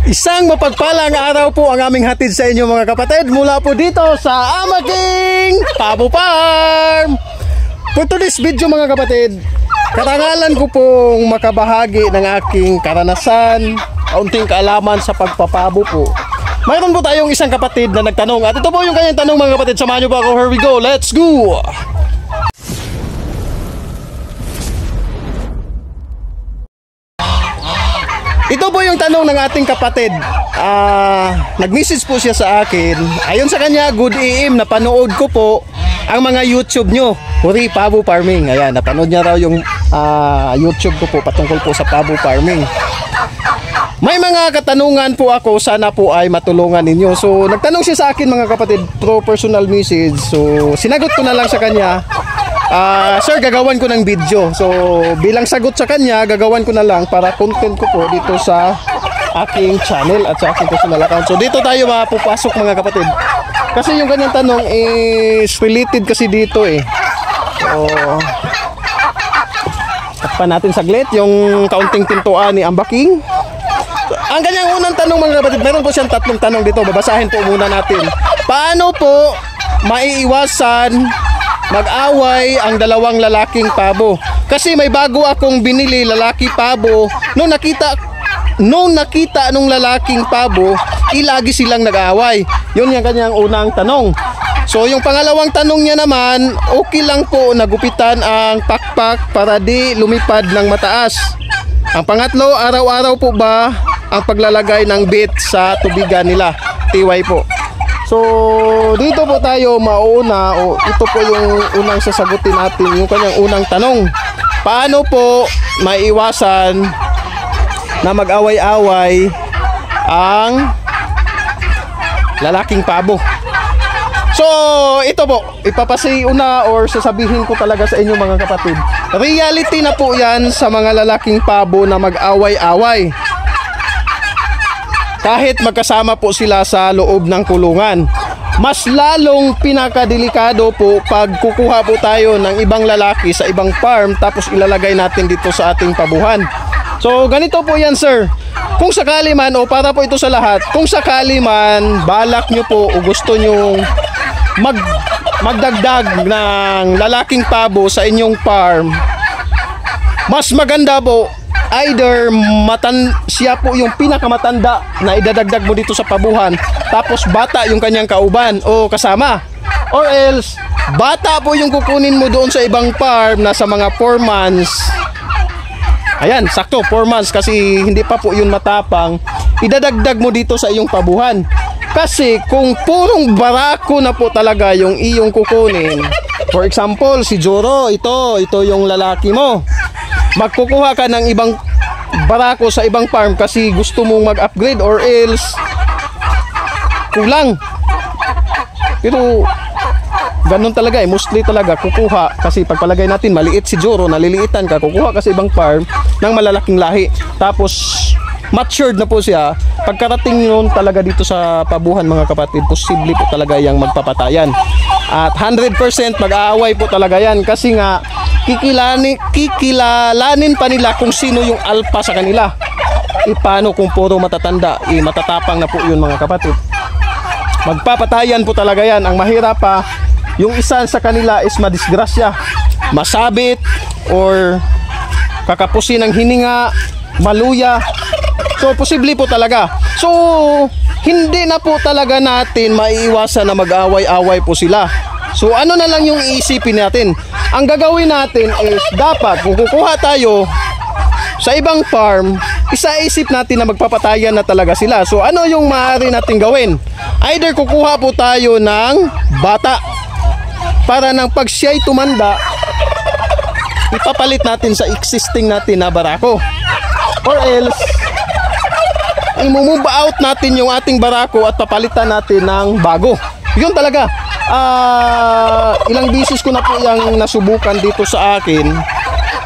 Isang mapagpalang araw po ang aming hatid sa inyo mga kapatid mula po dito sa Amaking Pabo Farm. For today's video mga kapatid, karangalan ko pong makabahagi ng aking karanasan, kaunting kaalaman sa pagpapabo po. Mayroon po tayong isang kapatid na nagtanong at ito po yung kanyang tanong mga kapatid. Samahan nyo po ako, here we go, let's go! Ito po yung tanong ng ating kapatid. Nag-message po siya sa akin. Ayon sa kanya, good AM, napanood ko po ang mga YouTube nyo, Huri Pabo Farming. Ayan, napanood niya raw yung YouTube ko po patungkol po sa Pabo Farming. May mga katanungan po ako, sana po ay matulungan ninyo. So, nagtanong siya sa akin mga kapatid, through personal message. So, sinagot ko na lang sa kanya. Sir, gagawan ko ng video. So, bilang sagot sa kanya, gagawan ko na lang para content ko po dito sa aking channel at sa aking personal account. So, dito tayo mapupasok mga kapatid. Kasi yung kanyang tanong is related kasi dito eh. So, takpan natin saglit yung kaunting pintuan ni Ambaking. So, ang kanyang unang tanong mga kapatid, meron po siyang tatlong tanong dito. Babasahin po muna natin. Paano po maiiwasan mag-away ang dalawang lalaking pabo? Kasi may bago akong binili lalaki pabo. Nung nakita nung lalaking pabo, lagi silang nag-aaway. Yun yung kanyang unang tanong. So yung pangalawang tanong niya naman, okay lang po nagupitan ang pakpak para di lumipad ng mataas. Ang pangatlo, araw-araw po ba ang paglalagay ng bait sa tubigan nila? TY po. So, dito po tayo mauna o ito po yung unang sasagutin natin, yung kanyang unang tanong. Paano po maiwasan na mag-away-away ang lalaking pabo? So, ito po, ipapasiuna or sasabihin ko talaga sa inyo mga kapatid. Reality na po yan sa mga lalaking pabo na mag-away-away. Kahit magkasama po sila sa loob ng kulungan. Mas lalong pinakadelikado po pag kukuha po tayo ng ibang lalaki sa ibang farm tapos ilalagay natin dito sa ating pabuhan. So ganito po yan sir. Kung sakali man o para po ito sa lahat, kung sakali man balak nyo po o gusto nyo magdagdag ng lalaking pabo sa inyong farm, mas maganda po either siya po yung pinakamatanda na idadagdag mo dito sa pabuhan, tapos bata yung kanyang kauban o kasama, or else bata po yung kukunin mo doon sa ibang farm na sa mga 4 months. Ayan, sakto 4 months kasi hindi pa po yun matapang, idadagdag mo dito sa iyong pabuhan. Kasi kung purong barako na po talaga yung iyong kukunin, for example si Joro, ito yung lalaki mo, magkukuha ka ng ibang barako sa ibang farm kasi gusto mong mag-upgrade or else kulang. Pero ganun talaga eh, mostly talaga kukuha kasi pagpalagay natin maliit si Joro, naliliitan ka, kukuha ka sa ibang farm ng malalaking lahi tapos matured na po siya. Pagkarating nun talaga dito sa pabuhan mga kapatid, posible po talaga yung magpapatayan at 100% mag-aaway po talaga yan kasi nga kikilalanin pa nila kung sino yung alpha sa kanila. Paano kung puro matatanda, matatapang na po yun mga kapatid. Magpapatayan po talaga yan. Ang mahirap pa, yung isa sa kanila is madisgrasya, masabit or kakapusin ng hininga, maluya. So posible po talaga. So hindi na po talaga natin maiiwasan na mag-away-away po sila. So ano na lang yung iisipin natin? Ang gagawin natin is dapat kung kukuha tayo sa ibang farm, isaisip natin na magpapatayan na talaga sila. So ano yung maaari natin gawin? Either kukuha po tayo ng bata para nang pag siya'y tumanda, ipapalit natin sa existing natin na barako, or else i-move out natin yung ating barako at papalitan natin ng bago. Yun talaga. Ilang bisis ko na po yung nasubukan dito sa akin.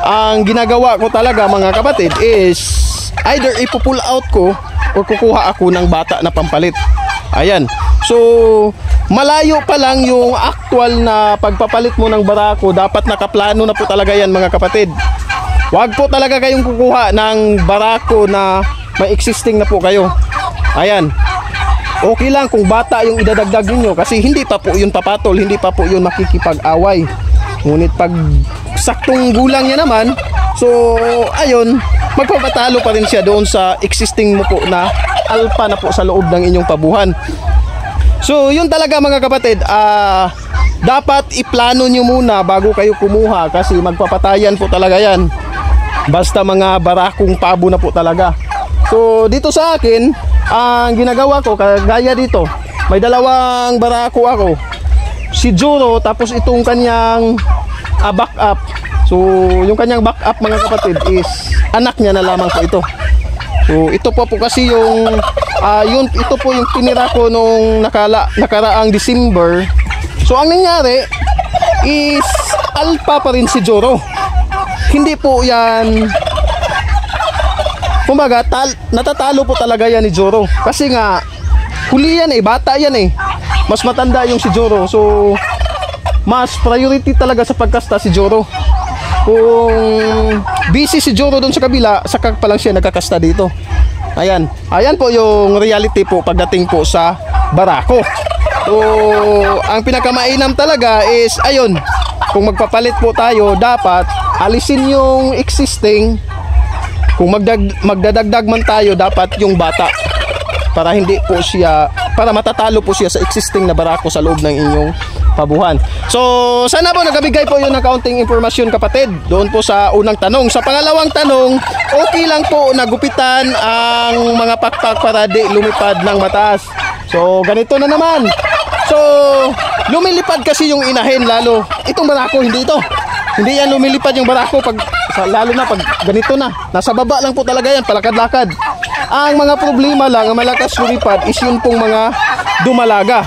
Ang ginagawa ko talaga mga kapatid is either ipo-pull out ko o kukuha ako ng bata na pampalit. Ayan. So malayo pa lang yung actual na pagpapalit mo ng barako, dapat nakaplano na po talaga yan mga kapatid. Huwag po talaga kayong kukuha ng barako na may existing na po kayo. Ayan. Okay lang kung bata yung idadagdag ninyo kasi hindi pa po yun papatol, hindi pa po yun makikipag-away. Ngunit pag saktong gulang niya naman, so ayun, magpapatalo pa rin siya doon sa existing mo po na alpha na po sa loob ng inyong pabuhan. So yun talaga mga kapatid, dapat iplano nyo muna bago kayo kumuha kasi magpapatayan po talaga yan. Basta mga barakong pabo na po talaga. So dito sa akin, ang ginagawa ko, kagaya dito, may dalawang barako ako. Si Juro, tapos itong kanyang backup. So yung kanyang backup mga kapatid is anak niya na lamang po ito. So ito po kasi yung ito po yung tinira ko nung nakaraang December. So ang nangyari is alpha pa rin si Juro. Hindi po yan, kumbaga natatalo po talaga yan ni Juro. Kasi nga huli yan bata yan mas matanda yung si Juro. So mas priority talaga sa pagkasta si Juro. Kung busy si Juro doon sa kabila, saka pa lang siya nagkakasta dito. Ayan po yung reality po pagdating po sa barako. So ang pinakamainam talaga is ayun, kung magpapalit po tayo, dapat alisin yung existing. Kung magdadagdag man tayo, dapat yung bata para hindi po siya, para matatalo po siya sa existing na barako sa loob ng inyong pabuhan. So sana po nagabigay po yun ng kaunting impormasyon kapatid doon po sa unang tanong. Sa pangalawang tanong, okay lang po nagupitan ang mga pakpak para di lumipad ng mataas. So ganito na naman. So lumilipad kasi yung inahin, lalo itong barako, hindi ito. Hindi yan lumilipad yung barako pag, lalo na pag ganito na. Nasa baba lang po talaga yan, palakad-lakad. Ang mga problema lang, ang malakas lumipad is yun pong mga dumalaga.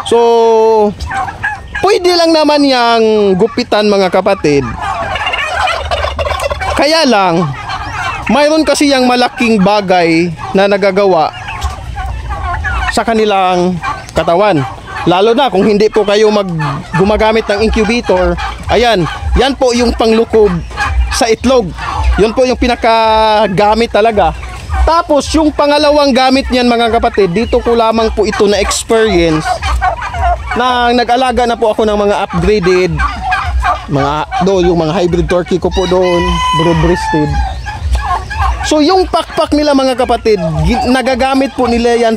So pwede lang naman yang gupitan mga kapatid. Kaya lang, mayroon kasi yang malaking bagay na nagagawa sa kanilang katawan. Lalo na kung hindi po kayo gumagamit ng incubator. Ayan, yan po yung panglukob sa itlog. Yun po yung pinakagamit talaga. Tapos yung pangalawang gamit niyan mga kapatid, dito ko lamang po ito na experience na nag-alaga na po ako ng mga upgraded yung mga hybrid turkey ko po doon, broad-breasted. So yung pakpak nila mga kapatid, nagagamit po nila yan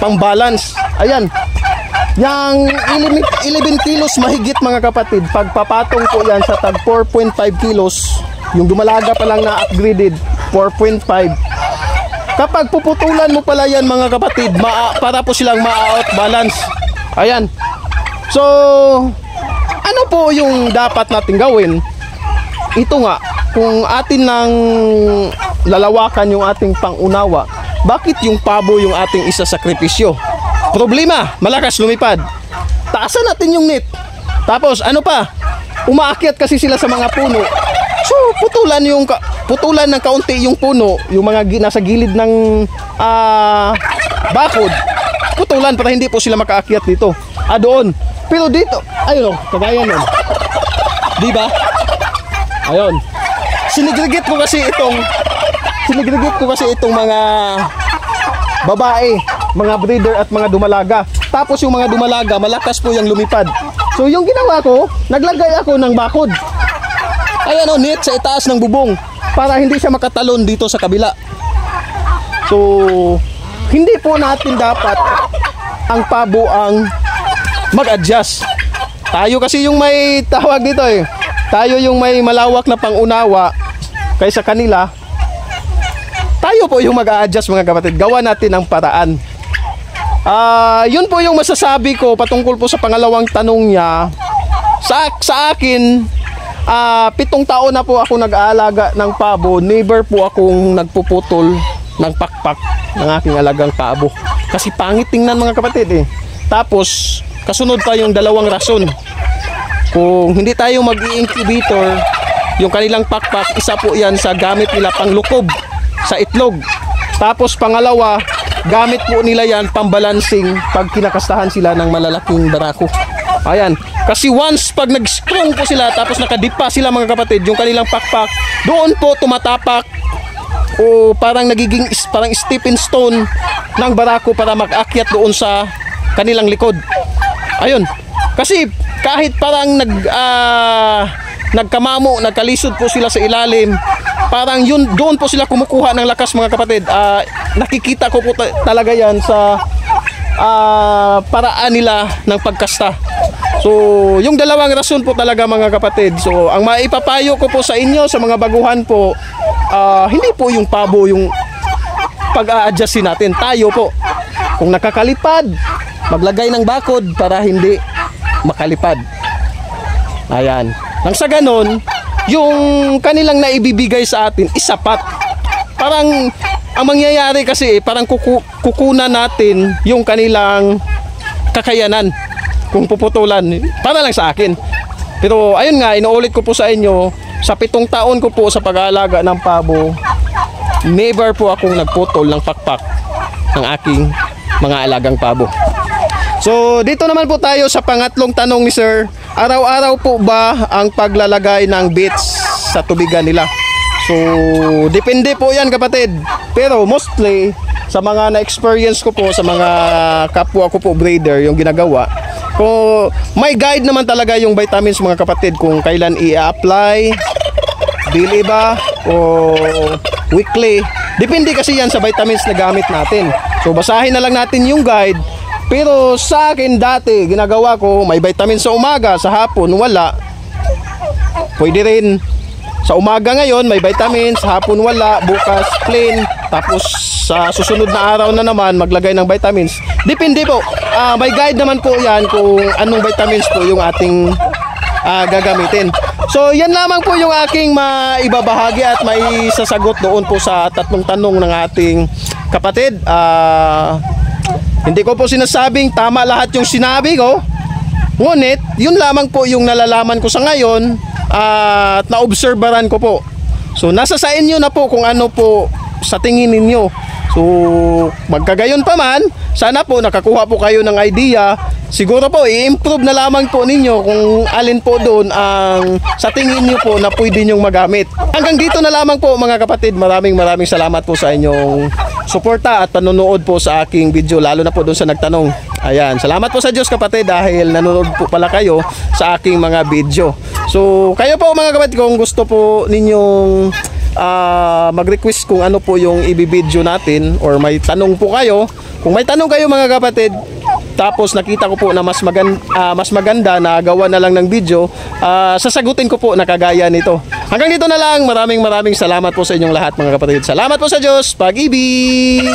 pang-balance. Ayan, yang 11 kilos mahigit mga kapatid, pagpapatong po yan sa tag 4.5 kilos, yung dumalaga pa lang na upgraded 4.5. Kapag puputulan mo pala yan mga kapatid, para po silang ma-out balance. Ayan. So ano po yung dapat natin gawin? Ito nga, kung atin lang lalawakan yung ating pangunawa, bakit yung pabo yung ating isasakripisyo? Problema, malakas lumipad. Taasan natin yung net. Tapos ano pa? Umaakyat kasi sila sa mga puno. So putulan ng kaunti yung puno, yung mga nasa gilid ng bakod. Putulan para hindi po sila makaakyat dito. Doon. Pero dito, ayun kagaya nun. Di ba? Ayun. Sinigregate ko kasi itong mga babae, mga breeder at mga dumalaga. Tapos yung mga dumalaga, malakas po yung lumipad. So yung ginawa ko, naglagay ako ng bakod. Ayan net sa itaas ng bubong para hindi siya makatalon dito sa kabila. So hindi po natin dapat ang pabo ang mag-adjust. Tayo kasi yung may tawag dito tayo yung may malawak na pangunawa kaysa kanila. Tayo po yung mag-a-adjust mga kapatid. Gawa natin ang paraan. Yun po yung masasabi ko patungkol po sa pangalawang tanong niya. Sa akin, 7 taon na po ako nag-aalaga ng pabo. Never po akong nagpuputol ng pakpak ng aking alagang pabo. Kasi pangit tingnan mga kapatid Tapos, kasunod pa yung dalawang rason. Kung hindi tayo mag-i-incubator, yung kanilang pakpak, isa po yan sa gamit nila panglukob sa itlog. Tapos pangalawa, gamit po nila yan pambalancing pag kinakastahan sila ng malalaking barako. Ayan, kasi once pag nag-strong po sila, tapos nakadipa sila mga kapatid, yung kanilang pakpak, doon po tumatapak o parang nagiging parang stepping stone ng barako para mag-akyat doon sa kanilang likod. Ayun. Kasi kahit parang nagkamamo, nagkalisod po sila sa ilalim, parang yun, doon po sila kumukuha ng lakas mga kapatid. Nakikita ko po talaga yan sa paraan nila ng pagkasta. So yung dalawang rason po talaga mga kapatid. So ang maipapayo ko po sa inyo, sa mga baguhan po, hindi po yung pabo yung pag-a-adjustin natin. Tayo po, kung nakakalipad, maglagay ng bakod para hindi makalipad. Ayan. Nang sa ganon, yung kanilang naibibigay sa atin isapat. Parang ang mangyayari kasi parang kukunan natin yung kanilang kakayanan kung puputulan. Para lang sa akin. Pero ayun nga, inuulit ko po sa inyo, sa 7 taon ko po sa pag-aalaga ng pabo, never po akong nagputol ng pakpak ng aking mga alagang pabo. So dito naman po tayo sa pangatlong tanong ni Sir. Araw-araw po ba ang paglalagay ng bits sa tubigan nila? So depende po yan kapatid. Pero mostly sa mga na-experience ko po, sa mga kapwa ko po breeder yung ginagawa, kung may guide naman talaga yung vitamins mga kapatid, kung kailan i-apply, daily ba o weekly. Depende kasi yan sa vitamins na gamit natin. So basahin na lang natin yung guide. Pero sa akin dati, ginagawa ko, may vitamin sa umaga, sa hapon wala. Pwede rin. Sa umaga ngayon, may vitamins, sa hapon wala, bukas plain. Tapos sa susunod na araw na naman, maglagay ng vitamins. Depende po. May guide naman po yan kung anong vitamins po yung ating gagamitin. So yan lamang po yung aking maibabahagi at may sasagot doon po sa 3 tanong ng ating kapatid. Hindi ko po sinasabing tama lahat yung sinabi ko, ngunit yun lamang po yung nalalaman ko sa ngayon at naobserbaran ko po. So nasa sa inyo na po kung ano po sa tingin ninyo. So magkagayon pa man, sana po nakakuha po kayo ng idea. Siguro po i-improve na lamang po ninyo kung alin po doon ang sa tingin niyo po na pwede nyong magamit. Hanggang dito na lamang po mga kapatid. Maraming salamat po sa inyong suporta at panonood po sa aking video, lalo na po doon sa nagtanong. Ayan, salamat po sa Diyos kapatid dahil nanonood po pala kayo sa aking mga video. So kayo po mga kapatid, kung gusto po ninyong mag-request kung ano po yung ibibideo natin or may tanong po kayo, kung may tanong kayo mga kapatid, tapos nakita ko po na mas maganda na gawa na lang ng video, sasagutin ko po na kagaya nito. Hanggang dito na lang. Maraming salamat po sa inyong lahat mga kapatid. Salamat po sa Diyos. Pag-ibig!